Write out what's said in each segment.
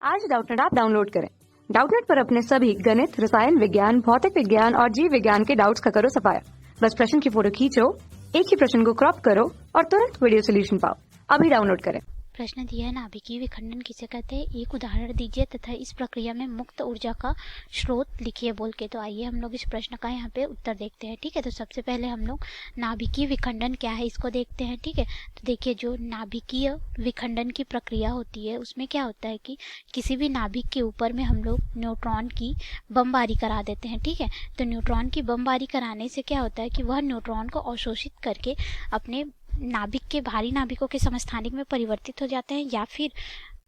आज Doubtnut app download करें। Doubtnut पर अपने सभी गणित, रसायन विज्ञान, भौतिक विज्ञान और जीव विज्ञान के डाउट्स का करो सफाया। बस प्रश्न की फोटो खींचो, एक ही प्रश्न को क्रॉप करो और तुरंत वीडियो सोल्यूशन पाओ। अभी डाउनलोड करें। प्रश्न दिया है नाभिकीय विखंडन किसे कहते हैं, एक उदाहरण दीजिए तथा इस प्रक्रिया में मुक्त ऊर्जा का स्रोत लिखिए बोल के। तो आइए हम लोग इस प्रश्न का यहाँ पे उत्तर देखते हैं। ठीक है, तो सबसे पहले हम लोग नाभिकीय विखंडन क्या है इसको देखते हैं। ठीक है, तो देखिए जो नाभिकीय विखंडन की प्रक्रिया होती है उसमें क्या होता है कि किसी भी नाभिक के ऊपर में हम लोग न्यूट्रॉन की बमबारी करा देते हैं। ठीक है, तो न्यूट्रॉन की बमबारी कराने से क्या होता है कि वह न्यूट्रॉन को अवशोषित करके अपने नाभिक के भारी नाभिकों के समस्थानिक में परिवर्तित हो जाते हैं या फिर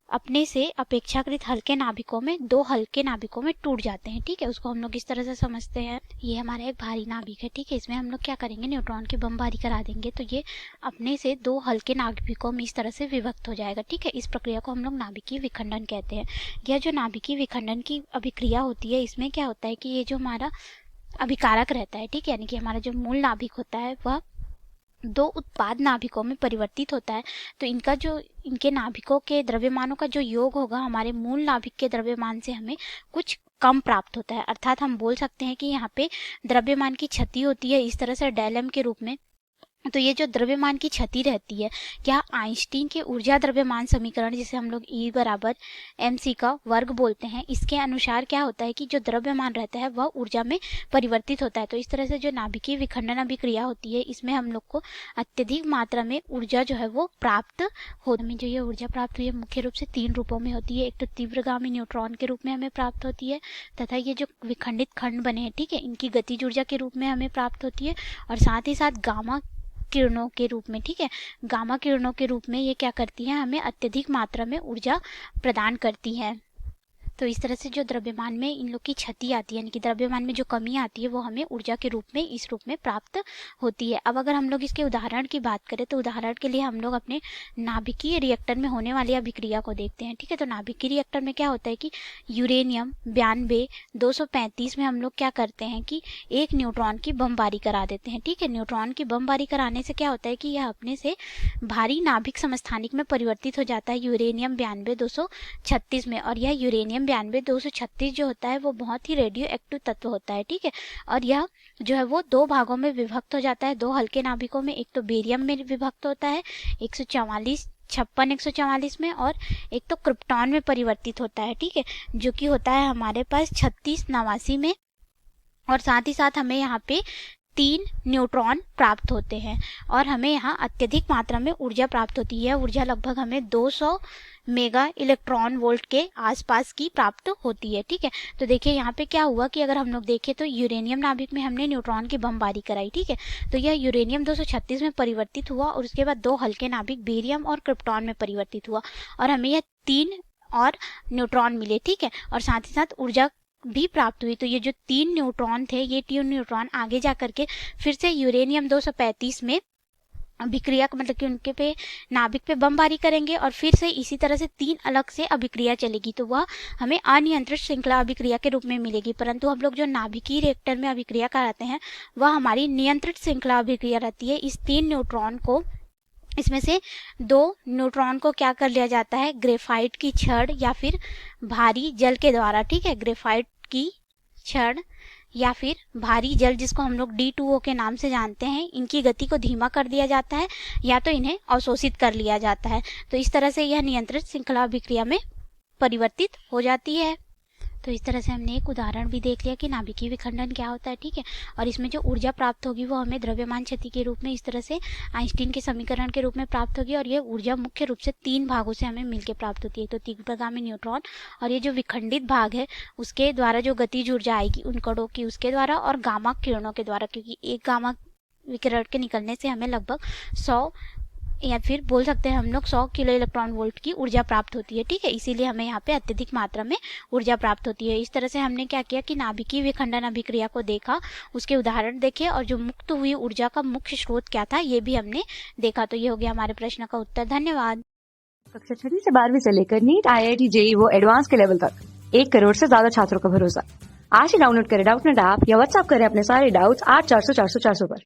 अपने से अपेक्षाकृत हल्के नाभिकों में दो हल्के नाभिकों में टूट जाते हैं। ठीक है, उसको हम लोग इस तरह से समझते हैं, ये हमारा एक भारी नाभिक है। ठीक है, इसमें हम लोग क्या करेंगे, न्यूट्रॉन की बमबारी करा देंगे तो ये अपने से दो हल्के नाभिकों में इस तरह से विभक्त हो जाएगा। ठीक है, इस प्रक्रिया को हम लोग नाभिकीय विखंडन कहते हैं। यह जो नाभिकीय विखंडन की अभिक्रिया होती है इसमें क्या होता है कि ये जो हमारा अभिकारक रहता है, ठीक है, यानी कि हमारा जो मूल नाभिक होता है वह दो उत्पाद नाभिकों में परिवर्तित होता है। तो इनके नाभिकों के द्रव्यमानों का जो योग होगा हमारे मूल नाभिक के द्रव्यमान से हमें कुछ कम प्राप्त होता है। अर्थात हम बोल सकते हैं कि यहाँ पे द्रव्यमान की क्षति होती है इस तरह से डेल एम के रूप में। तो ये जो द्रव्यमान की क्षति रहती है, क्या आइंस्टीन के ऊर्जा द्रव्यमान समीकरण जिसे हम लोग E बराबर mc का वर्ग बोलते हैं, इसके अनुसार क्या होता है कि जो द्रव्यमान रहता है वह ऊर्जा में परिवर्तित होता है। तो इस तरह से जो नाभिकीय विखंडन अभिक्रिया होती है इसमें हम लोग को अत्यधिक मात्रा में ऊर्जा जो है वो प्राप्त होती है। जो ये ऊर्जा प्राप्त हुई है मुख्य रूप से तीन रूपों में होती है। एक तो तीव्रगामी न्यूट्रॉन के रूप में हमें प्राप्त होती है तथा ये जो विखंडित खंड बने हैं, ठीक है, इनकी गतिज ऊर्जा के रूप में हमें प्राप्त होती है और साथ ही साथ गामा किरणों के रूप में। ठीक है, गामा किरणों के रूप में ये क्या करती हैं, हमें अत्यधिक मात्रा में ऊर्जा प्रदान करती हैं। तो इस तरह से जो द्रव्यमान में इन लोग की क्षति आती है, यानी कि द्रव्यमान में जो कमी आती है वो हमें ऊर्जा के रूप में इस रूप में प्राप्त होती है। अब अगर हम लोग इसके उदाहरण की बात करें तो उदाहरण के लिए हम लोग अपने नाभिकीय रिएक्टर में होने वाली अभिक्रिया को देखते हैं। ठीक है, तो नाभिकीय रिएक्टर में क्या होता है कि यूरेनियम 92 235 में हम लोग क्या करते हैं कि एक न्यूट्रॉन की बमबारी करा देते हैं। ठीक है, न्यूट्रॉन की बमबारी कराने से क्या होता है कि यह अपने से भारी नाभिक समस्थानिक में परिवर्तित हो जाता है यूरेनियम 92 236 में। और यह यूरेनियम 92 236 जो होता है वो बहुत ही रेडियो एक्टिव तत्व होता है। ठीक है, और यह जो है वो दो भागों में विभक्त हो जाता है, दो हल्के नाभिकों में। एक तो बेरियम में विभक्त होता है 144 में और एक तो क्रिप्टॉन में परिवर्तित होता है। ठीक है, जो कि होता है हमारे पास 3689 में। और साथ ही साथ हमें यहाँ पे 3 न्यूट्रॉन प्राप्त होते हैं और हमें यहाँ अत्यधिक मात्रा में ऊर्जा प्राप्त होती है। ऊर्जा लगभग हमें 200 मेगा इलेक्ट्रॉन वोल्ट के आसपास की प्राप्त होती है। ठीक है, तो देखिए यहाँ पे क्या हुआ कि अगर हम लोग देखें तो यूरेनियम नाभिक में हमने न्यूट्रॉन की बमबारी कराई। ठीक है, तो यह यूरेनियम 236 में परिवर्तित हुआ और उसके बाद दो हल्के नाभिक बेरियम और क्रिप्टॉन में परिवर्तित हुआ और हमें यह 3 और न्यूट्रॉन मिले। ठीक है, और साथ ही साथ ऊर्जा भी प्राप्त हुई। तो ये जो 3 न्यूट्रॉन थे, ये 3 न्यूट्रॉन आगे जा करके फिर से यूरेनियम 235 में अभिक्रिया मतलब कि उनके पे नाभिक पे बमबारी करेंगे और फिर से इसी तरह से 3 अलग से अभिक्रिया चलेगी। तो वह हमें अनियंत्रित श्रृंखला अभिक्रिया के रूप में मिलेगी। परंतु हम लोग जो नाभिकीय रिएक्टर में अभिक्रिया कराते हैं वह हमारी नियंत्रित श्रृंखला अभिक्रिया रहती है। इस 3 न्यूट्रॉन को, इसमें से 2 न्यूट्रॉन को क्या कर लिया जाता है, ग्रेफाइट की छड़ या फिर भारी जल के द्वारा। ठीक है, ग्रेफाइट की छड़ या फिर भारी जल जिसको हम लोग D2O के नाम से जानते हैं, इनकी गति को धीमा कर दिया जाता है या तो इन्हें अवशोषित कर लिया जाता है। तो इस तरह से यह नियंत्रित श्रृंखला अभिक्रिया में परिवर्तित हो जाती है। तो इस तरह से हमने एक उदाहरण भी देख लिया कि नाभिकीय विखंडन क्या होता है। ठीक है, और इसमें जो ऊर्जा प्राप्त होगी वो हमें द्रव्यमान क्षति के रूप में इस तरह से आइंस्टीन के समीकरण के रूप में प्राप्त होगी और ये ऊर्जा मुख्य रूप से 3 भागों से हमें मिलकर प्राप्त होती है। तो तीव्रगामी न्यूट्रॉन और ये जो विखंडित भाग है उसके द्वारा जो गतिज ऊर्जा आएगी उन कणों की, उसके द्वारा, और गामा किरणों के द्वारा, क्योंकि एक गामा विकिरण के निकलने से हमें लगभग 100 या फिर बोल सकते हैं हम लोग 100 किलो इलेक्ट्रॉन वोल्ट की ऊर्जा प्राप्त होती है। ठीक है, इसीलिए हमें यहाँ पे अत्यधिक मात्रा में ऊर्जा प्राप्त होती है। इस तरह से हमने क्या किया कि नाभिकीय विखंडन अभिक्रिया को देखा, उसके उदाहरण देखे और जो मुक्त हुई ऊर्जा का मुख्य स्रोत क्या था ये भी हमने देखा। तो ये हो गया हमारे प्रश्न का उत्तर। धन्यवाद। कक्षा 6 से 12वीं से लेकर नीट, IIT, JEE वो एडवांस के लेवल तक 1 करोड़ से ज्यादा छात्रों का भरोसा। आज ही डाउनलोड करें डाउटनेट ऐप या व्हाट्सएप करें अपने सारे डाउट्स 8400 400 400 पर।